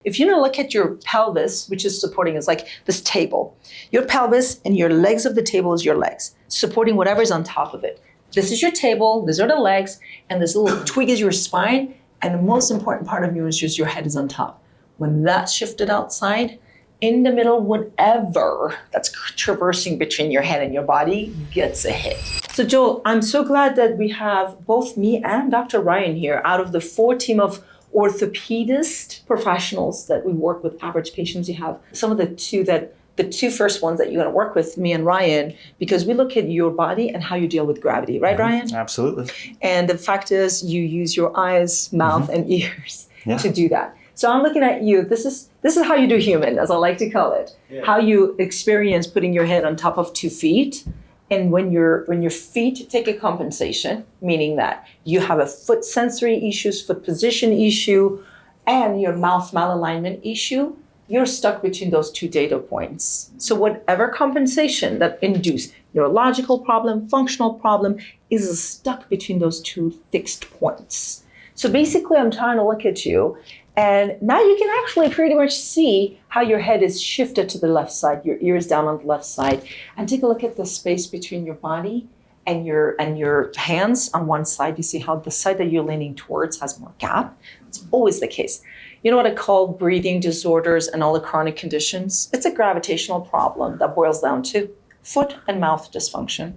If you look at your pelvis, which is supporting, is like this table. Your pelvis and your legs of the table is your legs, supporting whatever's on top of it. This is your table, these are the legs, and this little twig is your spine, and the most important part of you is just your head is on top. When that's shifted outside, in the middle, whatever that's traversing between your head and your body gets a hit. So Joel, I'm so glad that we have both me and Dr. Ryan here out of the 4 team of orthopedist professionals that we work with average patients. You have some of the two first ones that you're going to work with, me and Ryan, because we look at your body and how you deal with gravity, right, Ryan? Absolutely. And the fact is you use your eyes, mouth, and ears to do that. So I'm looking at you. This is how you do human, as I like to call it. Yeah. How you experience putting your head on top of 2 feet. And when your feet take a compensation, meaning that you have a foot sensory issues, foot position issue, and your mouth malalignment issue, you're stuck between those 2 data points. So whatever compensation that induce neurological problem, functional problem, is stuck between those 2 fixed points. So basically I'm trying to look at you, and now you can actually pretty much see how your head is shifted to the left side, your ears down on the left side, and take a look at the space between your body and your hands on one side. You see how the side that you're leaning towards has more gap. It's always the case. You know what I call breathing disorders and all the chronic conditions? It's a gravitational problem that boils down to foot and mouth dysfunction.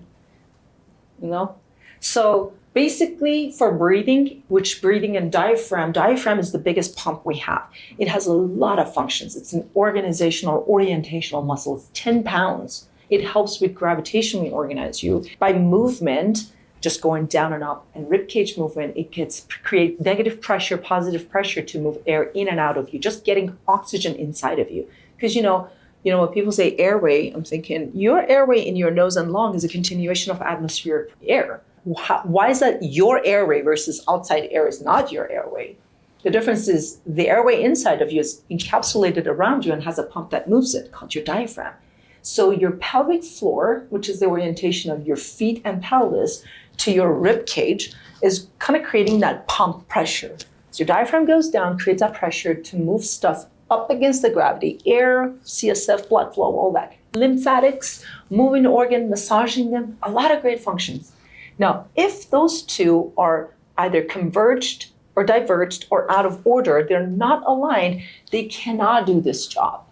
So basically for breathing, which breathing and diaphragm is the biggest pump we have. It has a lot of functions. It's an organizational, orientational muscle. It's 10 pounds. It helps with gravitationally organize you. By movement, just going down and up, and ribcage movement, it create negative pressure, positive pressure to move air in and out of you, just getting oxygen inside of you. Because when people say airway, I'm thinking your airway in your nose and lung is a continuation of atmospheric air. Why is that your airway versus outside air is not your airway? The difference is the airway inside of you is encapsulated around you and has a pump that moves it called your diaphragm. So your pelvic floor, which is the orientation of your feet and pelvis to your rib cage, is kind of creating that pump pressure. So your diaphragm goes down, creates that pressure to move stuff up against the gravity, air, CSF, blood flow, all that. Lymphatics, moving the organ, massaging them, a lot of great functions. Now, if those 2 are either converged or diverged or out of order, they're not aligned, they cannot do this job.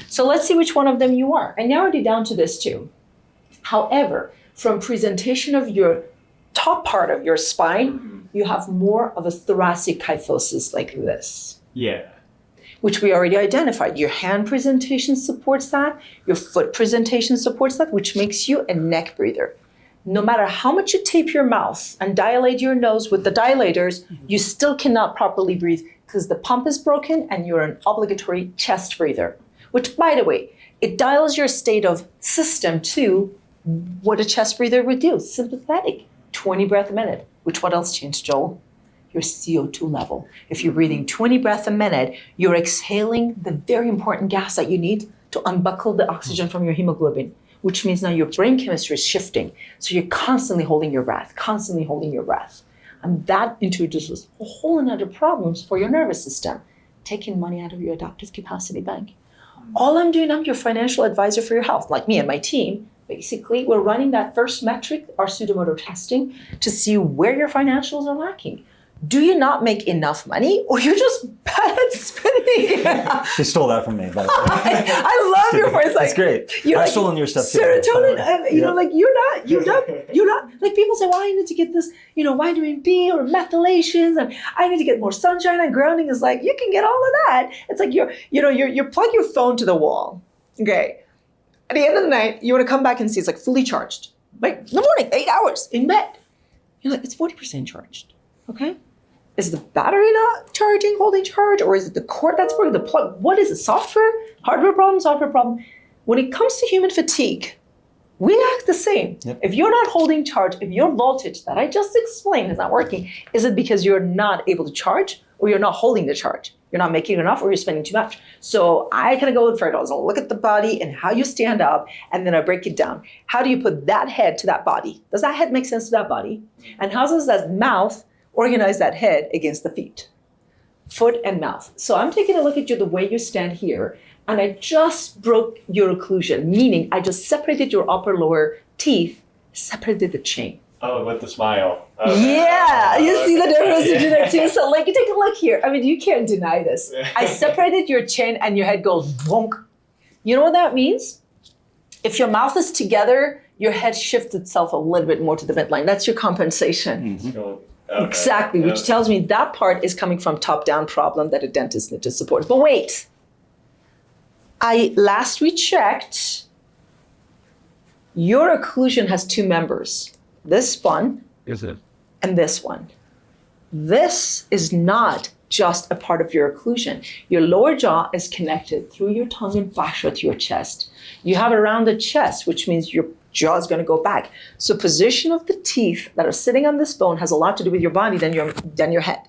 So let's see which one of them you are. I narrowed it down to this 2. However, from presentation of your top part of your spine, you have more of a thoracic kyphosis like this. Yeah. Which we already identified. Your hand presentation supports that. Your foot presentation supports that, which makes you a neck breather. No matter how much you tape your mouth and dilate your nose with the dilators, you still cannot properly breathe because the pump is broken and you're an obligatory chest breather. Which, by the way, it dials your state of system to what a chest breather would do, sympathetic, 20 breaths a minute. Which what else changed, Joel? Your CO2 level. If you're breathing 20 breaths a minute, you're exhaling the very important gas that you need to unbuckle the oxygen from your hemoglobin, which means now your brain chemistry is shifting. So you're constantly holding your breath. And that introduces a whole another problems for your nervous system, taking money out of your adaptive capacity bank. All I'm doing, I'm your financial advisor for your health, like me and my team. Basically, we're running that first metric, our pseudomotor testing, to see where your financials are lacking. Do you not make enough money, or you're just bad at spending? She stole that from me, by the way. I love your voice. That's great. I've stolen your stuff too. Serotonin, and you're not. Like people say, well, I need to get this, vitamin B or methylations, and I need to get more sunshine and grounding. Is like you can get all of that. It's like you plug your phone to the wall. Okay. At the end of the night, you want to come back and see it's like fully charged. Like in the morning, 8 hours in bed. You're like, it's 40% charged. Okay. Is the battery not charging, holding charge, or is it the cord that's working, the plug? What is it? Software? Hardware problem, software problem? When it comes to human fatigue, we act the same. Yep. If you're not holding charge, if your voltage that I just explained is not working, is it because you're not able to charge or you're not holding the charge? You're not making enough or you're spending too much. So I kind of go with Fredo's. I'll look at the body and how you stand up, and then I break it down. How do you put that head to that body? Does that head make sense to that body? And how does that mouth organize that head against the feet? foot and mouth. So I'm taking a look at you the way you stand here, and I just broke your occlusion, meaning I just separated your upper lower teeth, separated the chain. Oh, with the smile. Okay. Yeah, you see the difference Yeah. between the two. So like, take a look here. I mean, you can't deny this. I separated your chin and your head goes bonk. You know what that means? If your mouth is together, your head shifts itself a little bit more to the midline. That's your compensation. Okay. Exactly, which tells me that part is coming from top-down problem that a dentist needs to support. But wait, last we checked, your occlusion has two members. This one Is it? and this one. This is not just a part of your occlusion. Your lower jaw is connected through your tongue and fascia to your chest. You have it around the chest, which means your jaw is going to go back. So position of the teeth that are sitting on this bone has a lot to do with your body than your head.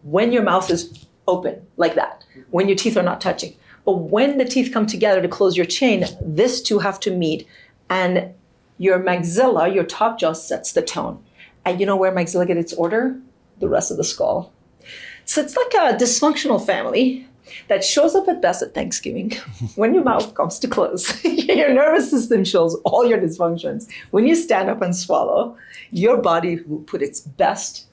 When your mouth is open like that, when your teeth are not touching. But when the teeth come together to close your chain, these two have to meet, and your maxilla, your top jaw, sets the tone. And you know where maxilla gets its order? The rest of the skull. So it's like a dysfunctional family that shows up at best at Thanksgiving. When your mouth comes to close, your nervous system shows all your dysfunctions. When you stand up and swallow, your body will put its best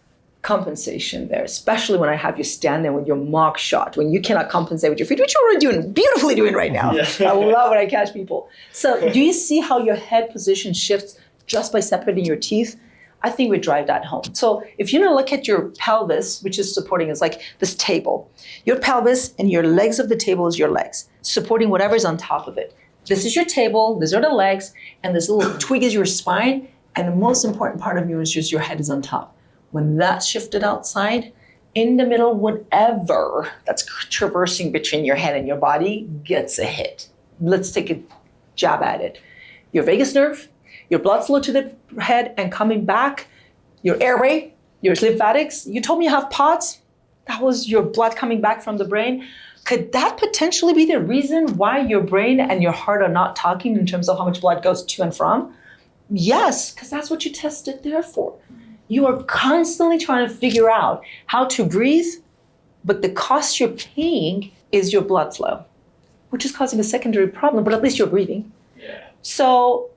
compensation there, especially when I have you stand there with your mock shot, when you cannot compensate with your feet, which you're already doing, beautifully doing right now. Yeah. I love when I catch people. So do you see how your head position shifts just by separating your teeth? I think we drive that home. So if you look at your pelvis, which is supporting, it's like this table. Your pelvis and your legs of the table is your legs, supporting whatever's on top of it. This is your table, these are the legs, and this little twig is your spine, and the most important part of you is just your head is on top. When that's shifted outside, in the middle, whatever that's traversing between your head and your body gets a hit. Let's take a jab at it. Your vagus nerve, your blood flow to the head and coming back, your airway, your lymphatics. You told me you have POTS. That was your blood coming back from the brain. Could that potentially be the reason why your brain and your heart are not talking in terms of how much blood goes to and from? Yes, because that's what you tested there for. You are constantly trying to figure out how to breathe, but the cost you're paying is your blood flow, which is causing a secondary problem, but at least you're breathing. Yeah. So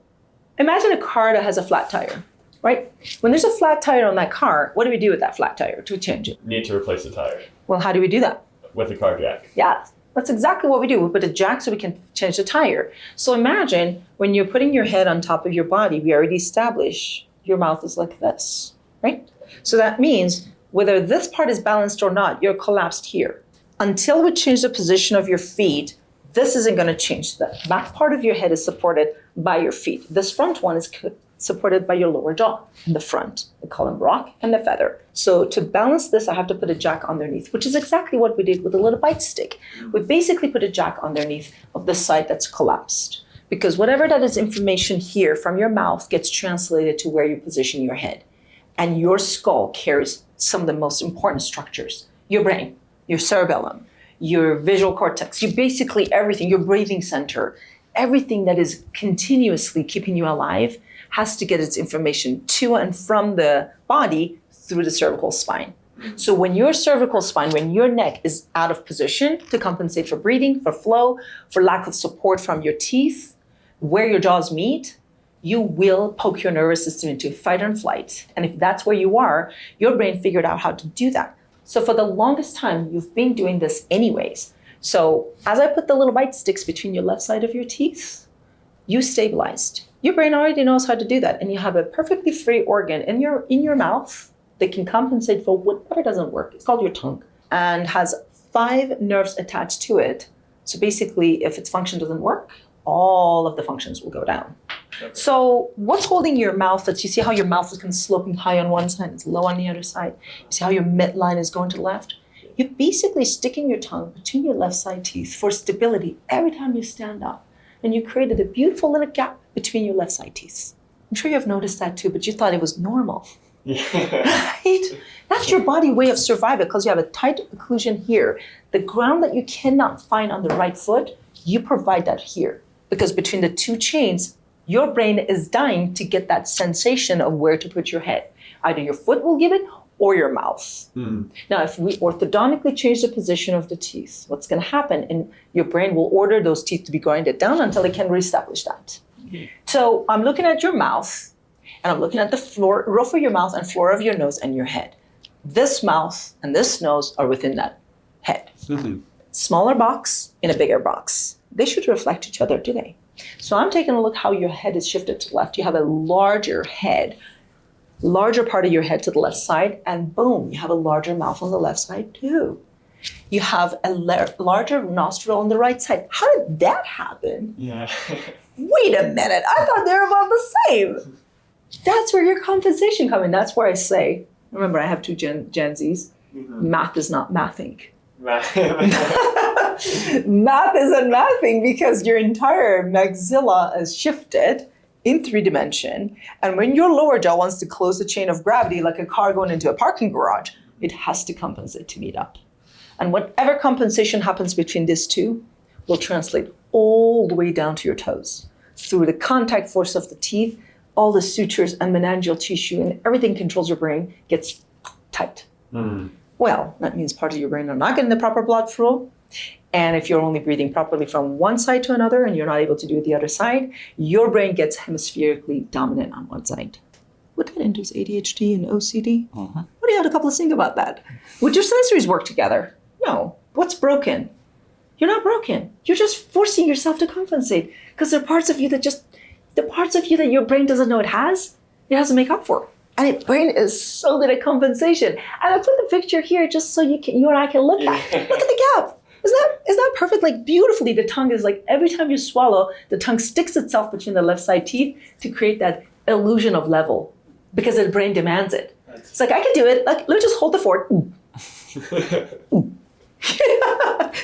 imagine a car that has a flat tire, right? When there's a flat tire on that car, what do we do with that flat tire to change it? Need to replace the tire Well, how do we do that? with a car jack. Yeah, that's exactly what we do. We put a jack so we can change the tire. So imagine when you're putting your head on top of your body, we already established your mouth is like this, right? So that means whether this part is balanced or not, you're collapsed here. Until we change the position of your feet, this isn't going to change. The back part of your head is supported by your feet. This front one is supported by your lower jaw in the front. We call them rock and the feather. So to balance this, I have to put a jack underneath, which is exactly what we did with the little bite stick. We basically put a jack underneath of the side that's collapsed, because whatever that is information here from your mouth gets translated to where you position your head. And your skull carries some of the most important structures. Your brain, your cerebellum, your visual cortex, you basically everything, your breathing center, everything that is continuously keeping you alive has to get its information to and from the body through the cervical spine. So when your cervical spine, when your neck is out of position to compensate for breathing, for flow, for lack of support from your teeth, where your jaws meet, you will poke your nervous system into fight and flight. And if that's where you are, your brain figured out how to do that. So for the longest time, you've been doing this anyways. So as I put the little bite sticks between your left side of your teeth, you stabilized. Your brain already knows how to do that. And you have a perfectly free organ in your mouth that can compensate for whatever doesn't work. It's called your tongue and has 5 nerves attached to it. So basically, if its function doesn't work, all of the functions will go down. Okay. So what's holding your mouth? You see how your mouth is kind of sloping high on one side, it's low on the other side. You see how your midline is going to the left? You're basically sticking your tongue between your left side teeth for stability every time you stand up. And you created a beautiful little gap between your left side teeth. I'm sure you've noticed that too, but you thought it was normal. Yeah. Right? That's your body way of survival, because you have a tight occlusion here. The ground that you cannot find on the right foot, you provide that here. Because between the two chains, your brain is dying to get that sensation of where to put your head. Either your foot will give it, or your mouth. Now, if we orthodontically change the position of the teeth, what's going to happen? And your brain will order those teeth to be grinded down until it can reestablish that. So I'm looking at your mouth, and I'm looking at the floor, roof of your mouth and floor of your nose and your head. This mouth and this nose are within that head. Smaller box in a bigger box. They should reflect each other, do they? So I'm taking a look how your head is shifted to the left. You have a larger head, larger part of your head to the left side, and boom, you have a larger mouth on the left side too. You have a larger nostril on the right side. How did that happen? Yeah. Wait a minute, I thought they were about the same. That's where your compensation comes in. That's where I say, remember I have two Gen Zs, math is not mathing. Math isn't mathing because your entire maxilla is shifted in 3 dimension. And when your lower jaw wants to close the chain of gravity like a car going into a parking garage, it has to compensate to meet up. And whatever compensation happens between these two will translate all the way down to your toes. Through the contact force of the teeth, all the sutures and meningeal tissue and everything controls your brain gets tight. Well, that means parts of your brain are not getting the proper blood flow. And if you're only breathing properly from one side to another and you're not able to do it the other side, your brain gets hemispherically dominant on one side. Would that induce ADHD and OCD? What do you have to couple of think about that? Would your sensories work together? No. What's broken? You're not broken. You're just forcing yourself to compensate because there are parts of you that your brain doesn't know it has to make up for. And your brain is so good at compensation. And I put the picture here just so you and I can look at. Look at the gap. Is that perfect? Like beautifully, the tongue is like every time you swallow, the tongue sticks itself between the left side teeth to create that illusion of level because the brain demands it. It's like, I can do it. Like, let me just hold the fork.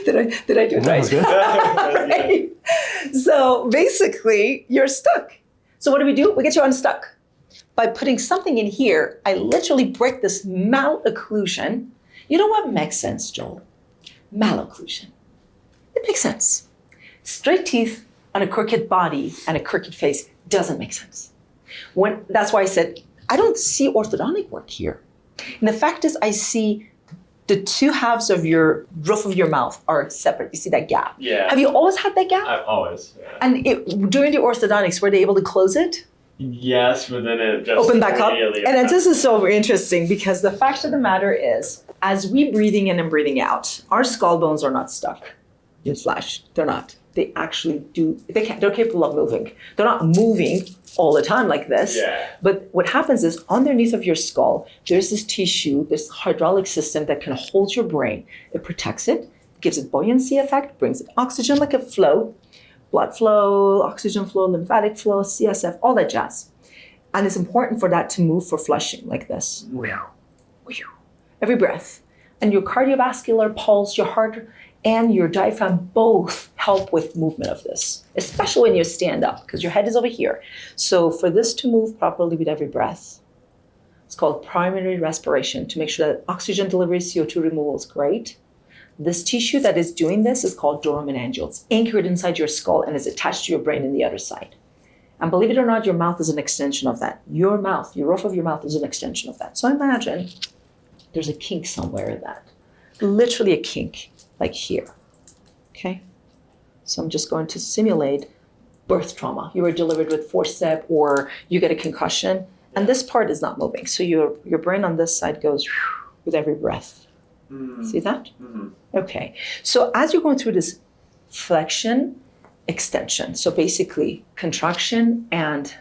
Did I do it right? Right? So basically, you're stuck. So what do? We get you unstuck. By putting something in here, I literally break this malocclusion. You know what makes sense, Joel? Malocclusion. It makes sense. Straight teeth on a crooked body and a crooked face doesn't make sense. That's why I said, I don't see orthodontic work here. And the fact is, I see the two halves of your roof of your mouth are separate. You see that gap? Yeah. Have you always had that gap? I've always. Yeah. And during the orthodontics, were they able to close it? Yes, but then it just open back up. And this is so interesting because the fact of the matter is, as we breathing in and breathing out, our skull bones are not stuck. Newsflash, they're not. They actually do. They're capable of moving. They're not moving all the time like this. Yeah. But what happens is underneath of your skull, there's this tissue, this hydraulic system that can hold your brain. It protects it, gives it buoyancy effect, brings it oxygen like a flow, blood flow, oxygen flow, lymphatic flow, CSF, all that jazz. And it's important for that to move for flushing like this. Every breath. And your cardiovascular pulse, your heart, and your diaphragm both help with movement of this, especially when you stand up, because your head is over here. So for this to move properly with every breath, it's called primary respiration to make sure that oxygen delivery, CO2 removal is great. This tissue that is doing this is called doromeningeal. It's anchored inside your skull and is attached to your brain in the other side. And believe it or not, your mouth is an extension of that. Your mouth, your roof of your mouth is an extension of that. So imagine there's a kink somewhere in that. Literally a kink, like here. Okay? So I'm just going to simulate birth trauma. You were delivered with forceps or you get a concussion, and this part is not moving. So your brain on this side goes with every breath. See that? Okay. So as you're going through this flexion, extension, so basically contraction and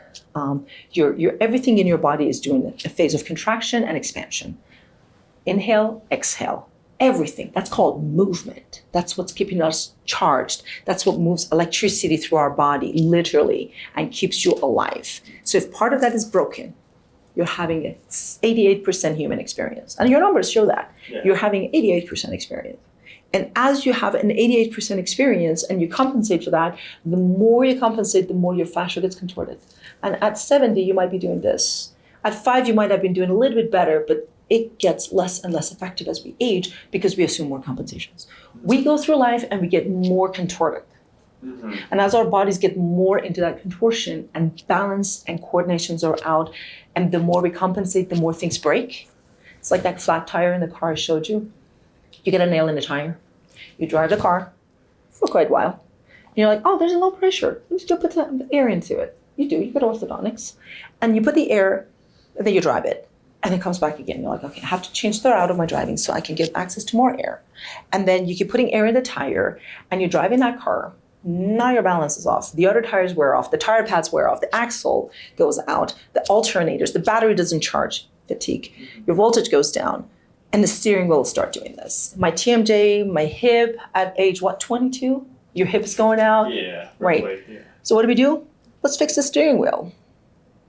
your everything in your body is doing a phase of contraction and expansion. Inhale, exhale, everything. That's called movement. That's what's keeping us charged. That's what moves electricity through our body, literally, and keeps you alive. So if part of that is broken, you're having an 88% human experience. And your numbers show that. Yeah. You're having 88% experience. And as you have an 88% experience and you compensate for that, the more you compensate, the more your fascia gets contorted. And at 70, you might be doing this. At 5, you might have been doing a little bit better, but it gets less and less effective as we age because we assume more compensations. We go through life and we get more contorted. And as our bodies get more into that contortion and balance and coordinations are out, and the more we compensate, the more things break. It's like that flat tire in the car I showed you. You get a nail in the tire. You drive the car for quite a while. And you're like, oh, there's a low pressure. Let me still put the air into it. You do. You get orthodontics. And you put the air, and then you drive it. And it comes back again. You're like, okay, I have to change the route of my driving so I can get access to more air. And then you keep putting air in the tire, and you drive in that car. Now your balance is off. The other tires wear off. The tire pads wear off. The axle goes out. The alternators, the battery doesn't charge. Fatigue. Your voltage goes down. And the steering wheel will start doing this. My TMJ, my hip at age, 22? Your hip is going out? Yeah. Right. Yeah. So what do? Let's fix the steering wheel.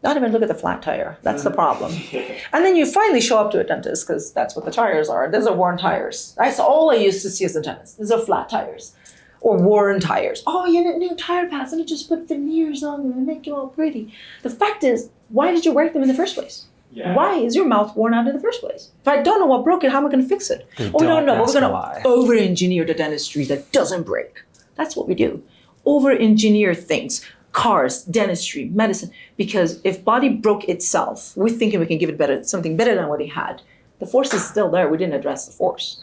Not even look at the flat tire. That's the problem. And then you finally show up to a dentist because that's what the tires are. Those are worn tires. That's all I used to see as a dentist. These are flat tires or worn tires. Oh, you need new tire pads and just put veneers on them and make you all pretty. The fact is, why did you wear them in the first place? Yeah. Why is your mouth worn out in the first place? If I don't know what broke it, how am I going to fix it? Oh, we don't know. We're going to over-engineer the dentistry that doesn't break. That's what we do. Over-engineer things. Cars, dentistry, medicine. Because if body broke itself, we're thinking we can give it something better than what he had. The force is still there. We didn't address the force.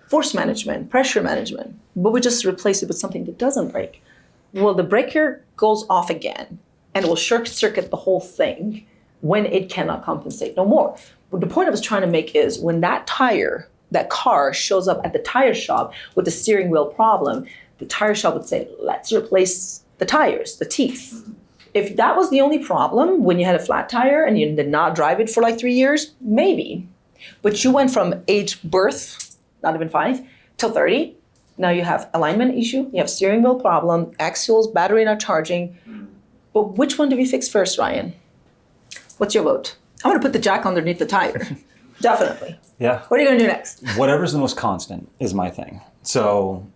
Force management, pressure management. But we just replace it with something that doesn't break. Well, the breaker goes off again, and it will short circuit the whole thing when it cannot compensate no more. But the point I was trying to make is when that car shows up at the tire shop with the steering wheel problem, the tire shop would say, let's replace the tires, the teeth. If that was the only problem when you had a flat tire and you did not drive it for like 3 years, maybe. But you went from age birth, not even 5, till 30. Now you have alignment issue, you have steering wheel problem, axials, battery not charging. But which one do we fix first, Ryan? What's your vote? I'm going to put the jack underneath the tire. Definitely. Yeah. What are you going to do next? Whatever's the most constant is my thing. So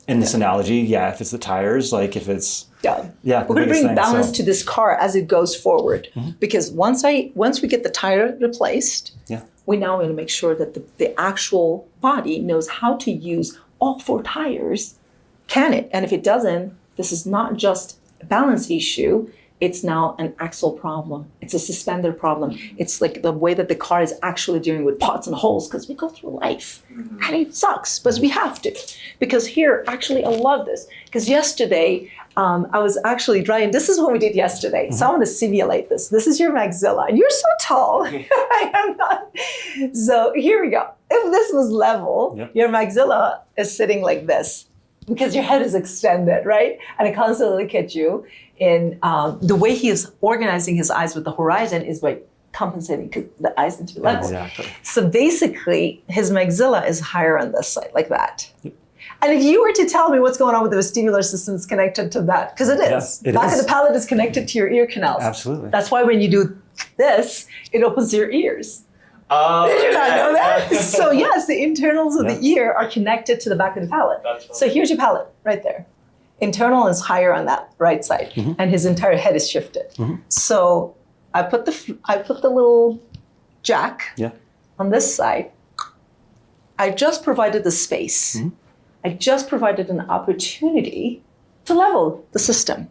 in this analogy, yeah, if it's the tires, like if it's... Yeah. We're going to bring balance to this car as it goes forward. Mm-hmm. Because once we get the tire replaced, we now want to make sure that the actual body knows how to use all 4 tires. Can it? And if it doesn't, this is not just a balance issue. It's now an axle problem. It's a suspender problem. It's like the way that the car is actually dealing with pots and holes because we go through life. And it sucks, but we have to. Because here, actually, I love this. Because yesterday, I was actually driving. This is what we did yesterday. So I want to simulate this. This is your maxilla. And you're so tall. I am not. So here we go. If this was level, your maxilla is sitting like this. Because your head is extended, right? And it constantly look at you. In the way he is organizing his eyes with the horizon is by compensating the eyes into level. Exactly. So basically, his maxilla is higher on this side, like that. And if you were to tell me what's going on with the vestibular system is connected to that, because it is. Yeah, Back of the palate is connected to your ear canals. Absolutely. That's why when you do this, it opens your ears. Did you not know that? So yes, the internals of the ear are connected to the back of the palate. So here's your palate, right there. Internal is higher on that right side, and his entire head is shifted. So I put the little jack on this side. I just provided the space. I just provided an opportunity to level the system.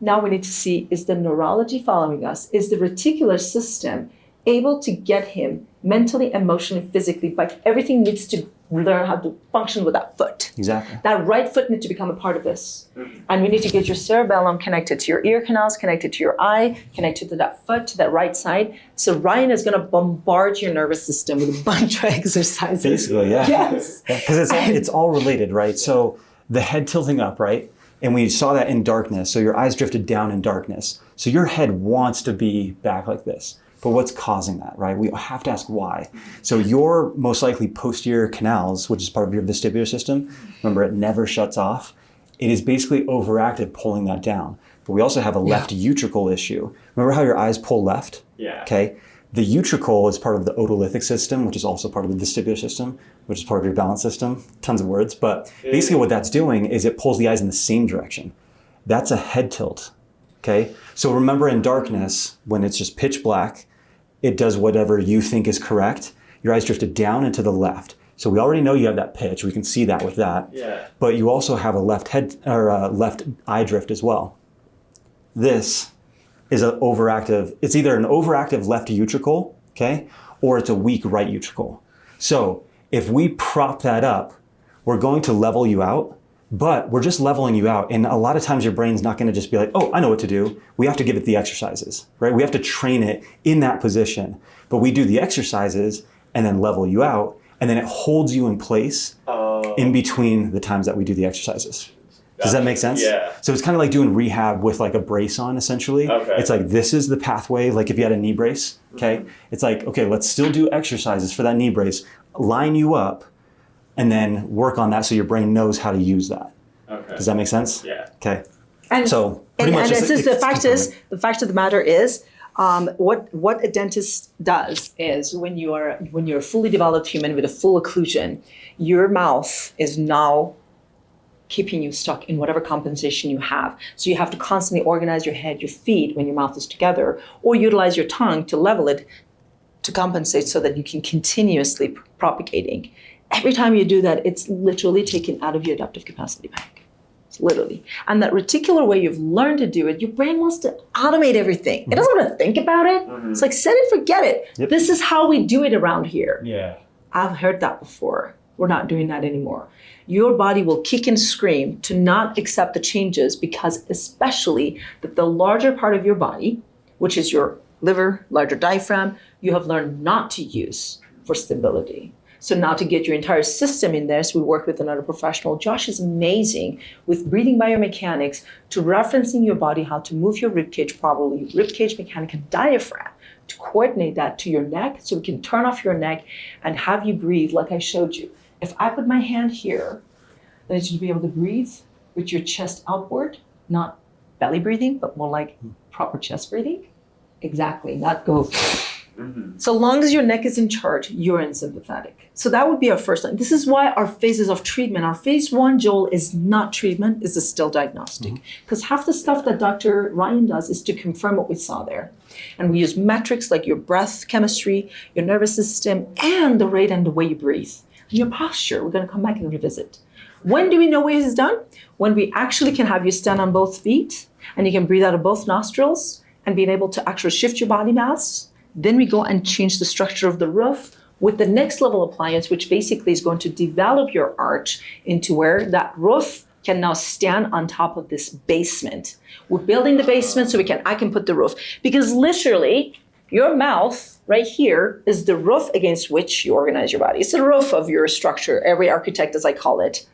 Now we need to see, is the neurology following us? Is the reticular system able to get him mentally, emotionally, physically, but everything needs to learn how to function with that foot. Exactly. That right foot needs to become a part of this. And we need to get your cerebellum connected to your ear canals, connected to your eye, connected to that foot, to that right side. So Ryan is going to bombard your nervous system with a bunch of exercises. Basically, yeah. Yes. Because it's all related, right? So the head tilting up, right? And we saw that in darkness. So your eyes drifted down in darkness. So your head wants to be back like this. But what's causing that, right? We have to ask why. So your most likely posterior canals, which is part of your vestibular system, remember it never shuts off. It is basically overactive pulling that down. But we also have a left utricle issue. Remember how your eyes pull left? Yeah. Okay. The utricle is part of the otolithic system, which is also part of the vestibular system, which is part of your balance system. Tons of words. But basically what that's doing is it pulls the eyes in the same direction. That's a head tilt. Okay. So remember in darkness, when it's just pitch black, it does whatever you think is correct. Your eyes drifted down and to the left. So we already know you have that pitch. We can see that with that. Yeah. But you also have a left head or a left eye drift as well. This is an overactive. It's either an overactive left utricle, okay, or it's a weak right utricle. So if we prop that up, we're going to level you out, but we're just leveling you out. And a lot of times your brain's not going to just be like, oh, I know what to do. We have to give it the exercises, right? We have to train it in that position. But we do the exercises and then level you out, and then it holds you in place in between the times that we do the exercises. Does that make sense? Yeah. So it's kind of like doing rehab with like a brace on, essentially. Okay. It's like, this is the pathway, like if you had a knee brace, okay? It's like, okay, let's still do exercises for that knee brace, line you up, and then work on that so your brain knows how to use that. Okay. Does that make sense? Yeah. Okay. And So pretty much and it's- since the it's fact of the matter is, what a dentist does is when you're a fully developed human with a full occlusion, your mouth is now keeping you stuck in whatever compensation you have. So you have to constantly organize your head, your feet when your mouth is together, or utilize your tongue to level it to compensate so that you can continuously propagating. Every time you do that, it's literally taken out of your adaptive capacity bank. It's literally. And that reticular way you've learned to do it, your brain wants to automate everything. It doesn't want to think about it. It's like, set it, forget it. Yep. This is how we do it around here. Yeah. I've heard that before. We're not doing that anymore. Your body will kick and scream to not accept the changes because especially that the larger part of your body, which is your liver, larger diaphragm, you have learned not to use for stability. So now to get your entire system in there, so we work with another professional. Josh is amazing with breathing biomechanics to referencing your body, how to move your ribcage properly, ribcage mechanic and diaphragm, to coordinate that to your neck so we can turn off your neck and have you breathe like I showed you. If I put my hand here, I need you to be able to breathe with your chest outward, not belly breathing, but more like proper chest breathing. Exactly, not go. So long as your neck is in charge, you're in sympathetic. So that would be our first line. This is why our phases of treatment, our phase one, Joel, is not treatment, is still diagnostic. Because half the stuff that Dr. Ryan does is to confirm what we saw there. And we use metrics like your breath chemistry, your nervous system, and the rate and the way you breathe. And your posture, we're gonna come back and revisit. When do we know what is done? When we actually can have you stand on both feet and you can breathe out of both nostrils and being able to actually shift your body mass. Then we go and change the structure of the roof with the next level appliance, which basically is going to develop your arch into where that roof can now stand on top of this basement. We're building the basement so I can put the roof. Because literally, your mouth right here is the roof against which you organize your body. It's the roof of your structure, every architect, as I call it.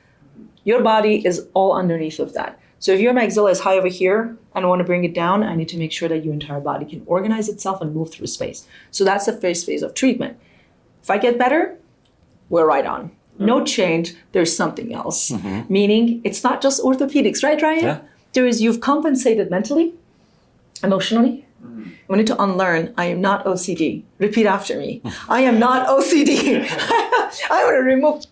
Your body is all underneath of that. So if your maxilla is high over here and I want to bring it down, I need to make sure that your entire body can organize itself and move through space. So that's the first phase of treatment. If I get better, we're right on. No change, there's something else. Meaning it's not just orthopedics, right, Ryan? Yeah. You've compensated mentally, emotionally. We need to unlearn, I am not OCD. Repeat after me. I am not OCD. I want to remove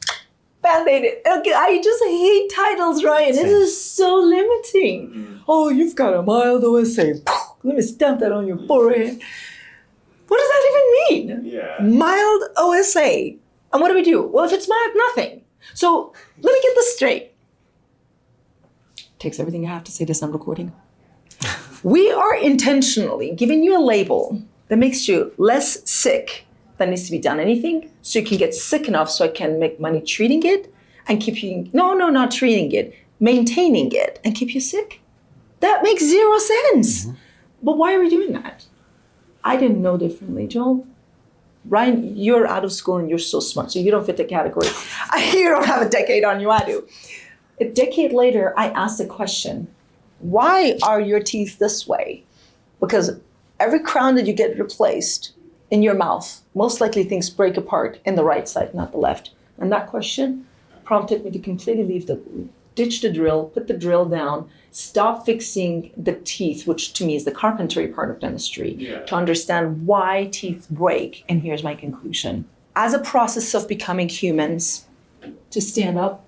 Band-Aid. Okay, I just hate titles, Ryan. This is so limiting. Oh, you've got a mild OSA. Let me stamp that on your forehead. What does that even mean? Yeah. Mild OSA. And what do we do? Well, if it's mild, nothing. So let me get this straight. Takes everything I have to say this on recording. We are intentionally giving you a label that makes you less sick that needs to be done anything, so you can get sick enough so I can make money treating it and keep you, not treating it, maintaining it and keep you sick. That makes zero sense. But why are we doing that? I didn't know differently, Joel. Ryan, you're out of school and you're so smart, so you don't fit the category. You don't have a decade on you, I do. A decade later, I asked the question, why are your teeth this way? Because every crown that you get replaced in your mouth, most likely things break apart in the right side, not the left. And that question prompted me to completely ditch the drill, put the drill down, stop fixing the teeth, which to me is the carpentry part of dentistry, to understand why teeth break. And here's my conclusion. As a process of becoming humans, to stand up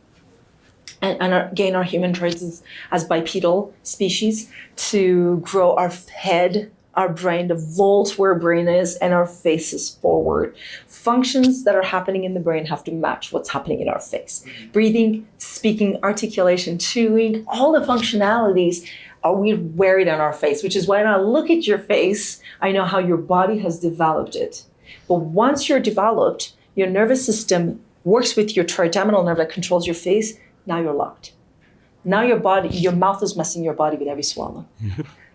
and gain our human traits as bipedal species, to grow our head, our brain, the vault where our brain is, and our faces forward. Functions that are happening in the brain have to match what's happening in our face. Breathing, speaking, articulation, chewing, all the functionalities are wear it on our face, which is why when I look at your face, I know how your body has developed it. But once you're developed, your nervous system works with your trigeminal nerve that controls your face. Now you're locked. Now your mouth is messing your body with every swallow.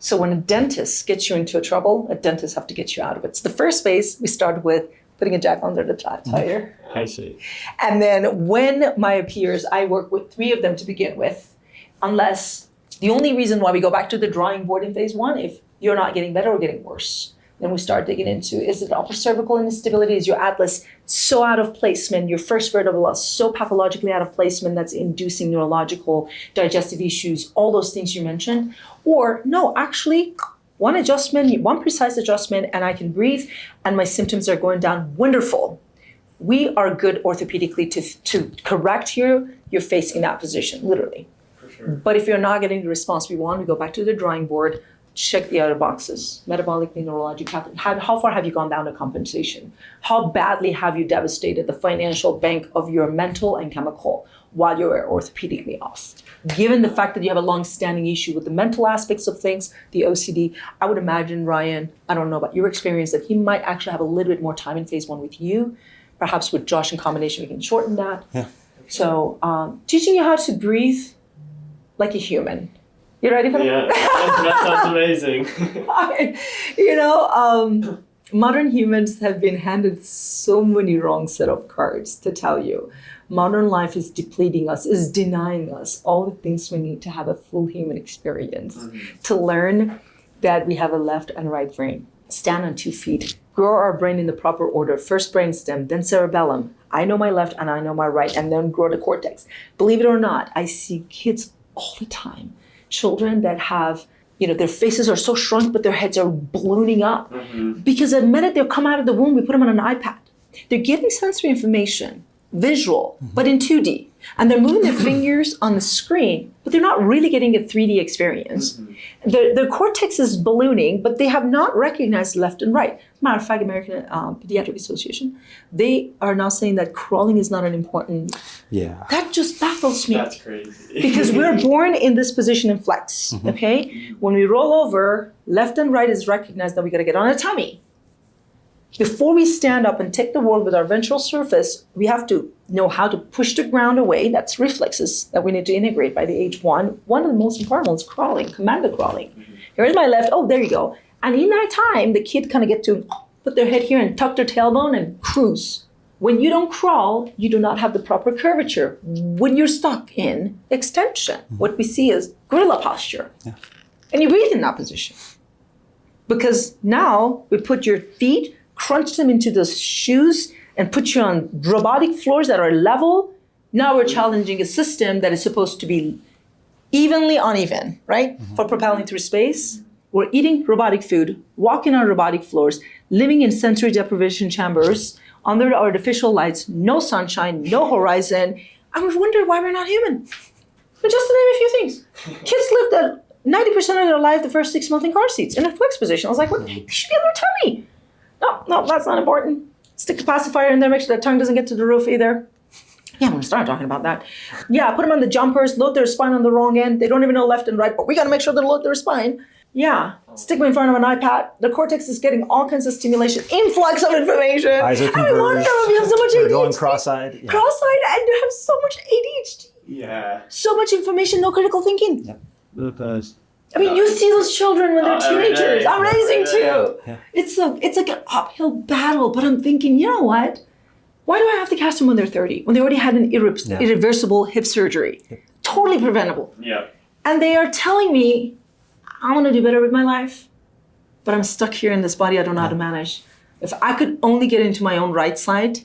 So when a dentist gets you into trouble, a dentist have to get you out of it. So the first phase, we started with putting a jack under the tire. I see. And then when my peers, I work with 3 of them to begin with, unless the only reason why we go back to the drawing board in phase 1, if you're not getting better or getting worse. Then we start digging into, is it upper cervical instability? Is your atlas so out of placement? Your first vertebra is so pathologically out of placement that's inducing neurological, digestive issues, all those things you mentioned? Or no, actually, one adjustment, one precise adjustment, and I can breathe, and my symptoms are going down. Wonderful. We are good orthopedically to correct you. You're facing that position, literally. For sure. But if you're not getting the response we want, we go back to the drawing board, check the other boxes, metabolically, neurologically. How far have you gone down to compensation? How badly have you devastated the financial bank of your mental and chemical while you're orthopedically off? Given the fact that you have a long-standing issue with the mental aspects of things, the OCD, I would imagine, Ryan, I don't know about your experience, that he might actually have a little bit more time in phase 1 with you. Perhaps with Josh in combination, we can shorten that. Yeah. So teaching you how to breathe like a human. You ready for that? Yeah, that sounds amazing. Modern humans have been handed so many wrong set of cards to tell you. Modern life is depleting us, is denying us all the things we need to have a full human experience, to learn that we have a left and right brain. Stand on 2 feet, grow our brain in the proper order. First brainstem, then cerebellum. I know my left and I know my right, and then grow the cortex. Believe it or not, I see kids all the time. Children that have, their faces are so shrunk, but their heads are ballooning up. Because the minute they come out of the womb, we put them on an iPad. They're getting sensory information, visual, but in 2D. And they're moving their fingers on the screen, but they're not really getting a 3D experience. Their cortex is ballooning, but they have not recognized left and right. Matter of fact, American Pediatric Association, they are now saying that crawling is not an important. Yeah. That just baffles me. That's crazy. Because we're born in this position in flex, okay? When we roll over, left and right is recognized that we gotta get on a tummy. Before we stand up and take the world with our ventral surface, we have to know how to push the ground away. That's reflexes that we need to integrate by the age 1. One of the most important ones is crawling, commando crawling. Here's my left, oh, there you go. And in that time, the kid kind of get to put their head here and tuck their tailbone and cruise. When you don't crawl, you do not have the proper curvature. When you're stuck in extension, what we see is gorilla posture. Yeah. And you breathe in that position. Because now we put your feet, crunch them into those shoes, and put you on robotic floors that are level. Now we're challenging a system that is supposed to be evenly uneven, right? For propelling through space. We're eating robotic food, walking on robotic floors, living in sensory deprivation chambers, under artificial lights, no sunshine, no horizon. And we've wondered why we're not human. But just to name a few things. Kids lived 90% of their life the first 6 months in car seats, in a flex position. I was like, what? They should be on their tummy. No, that's not important. Stick a pacifier in there, make sure that tongue doesn't get to the roof either. Yeah, I'm gonna start talking about that. Yeah, put them on the jumpers, load their spine on the wrong end. They don't even know left and right, but we gotta make sure they load their spine. Yeah, stick them in front of an iPad. The cortex is getting all kinds of stimulation, influx of information. Eyes are converged. I wonder if you have so much ADHD. They're going cross-eyed. Yeah. Cross-eyed, and you have so much ADHD. Yeah. So much information, no critical thinking. Yep. I mean, you see those children when they're teenagers. I'm raising 2. Yeah. It's like an uphill battle, but I'm thinking, you know what? Why do I have to catch them when they're 30? When they already had an irreversible hip surgery. Yep. Totally preventable. Yeah. And they are telling me, I want to do better with my life, but I'm stuck here in this body I don't know how to manage. If I could only get into my own right side,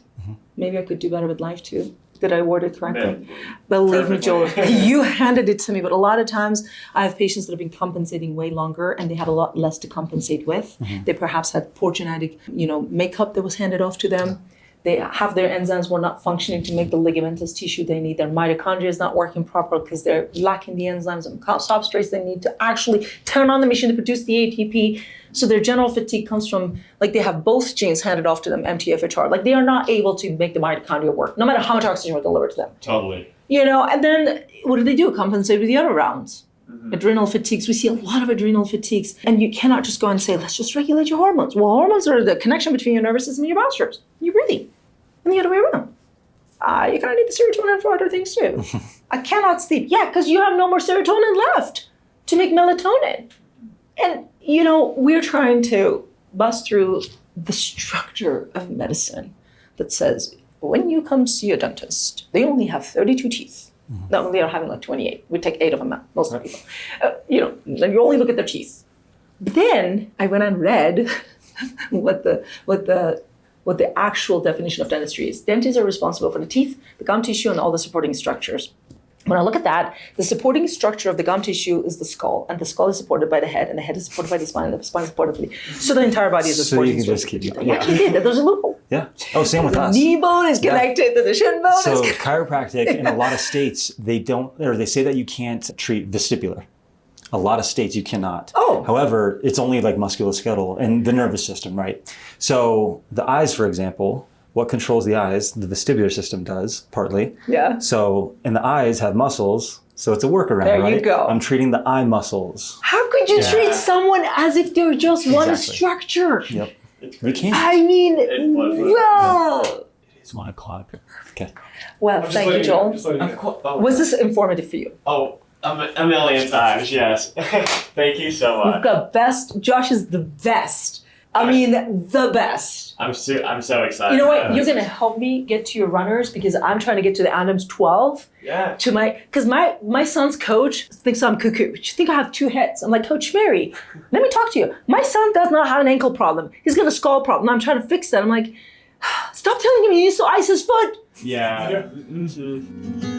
maybe I could do better with life too. Did I word it correctly? Believe me, Joel, you handed it to me, but a lot of times I have patients that have been compensating way longer and they have a lot less to compensate with. They perhaps had poor genetic, makeup that was handed off to them. They have their enzymes were not functioning to make the ligamentous tissue they need. Their mitochondria is not working properly because they're lacking the enzymes and substrates they need to actually turn on the machine to produce the ATP. So their general fatigue comes from, they have both genes handed off to them, MTHFR. They are not able to make the mitochondria work, no matter how much oxygen we're delivered to them. Totally. And then what do? Compensate with the other rounds. Adrenal fatigues. We see a lot of adrenal fatigues. And you cannot just go and say, let's just regulate your hormones. Well, hormones are the connection between your nervous system and your postures, your breathing, and the other way around. You kind of need the serotonin for other things too. I cannot sleep. Yeah, because you have no more serotonin left to make melatonin. And, we're trying to bust through the structure of medicine that says, when you come see a dentist, they only have 32 teeth. No, they are having like 28. We take 8 of them out, most of the people. You only look at their teeth. But then I went and read what the actual definition of dentistry is. Dentists are responsible for the teeth, the gum tissue, and all the supporting structures. When I look at that, the supporting structure of the gum tissue is the skull, and the skull is supported by the head, and the head is supported by the spine, and the spine is supported by so the entire body is a supporting structure. So you can just keep going. Yeah, you did. There's a loophole. Yeah. Oh, same with us. The knee bone is connected to the shin bone. So chiropractic in a lot of states, they say that you can't treat vestibular. A lot of states you cannot. Oh. However, it's only like musculoskeletal and the nervous system, right? So the eyes, for example, what controls the eyes? The vestibular system does, partly. Yeah. So, and the eyes have muscles, so it's a workaround, There right? you go. I'm treating the eye muscles. How could you treat someone as if they're just one Exactly. structure? Yep. It's We crazy. can't. I mean, was. whoa. It's 1 o'clock. Okay. Well, Just thank you, letting Joel. just letting you know. Oh, Was this informative for you? a million times, yes. Thank you so We've much. got best. Josh is the best. I mean, the best. I'm so excited. You know what? You're gonna help me get to your runners because I'm trying to get to the Adams 12 Yeah. to because my son's coach thinks I'm cuckoo. You think I have 2 heads? I'm like, Coach Mary, let me talk to you. My son does not have an ankle problem. He's got a skull problem. I'm trying to fix that. I'm like, stop telling him he needs to ice his foot. Yeah. Mhm.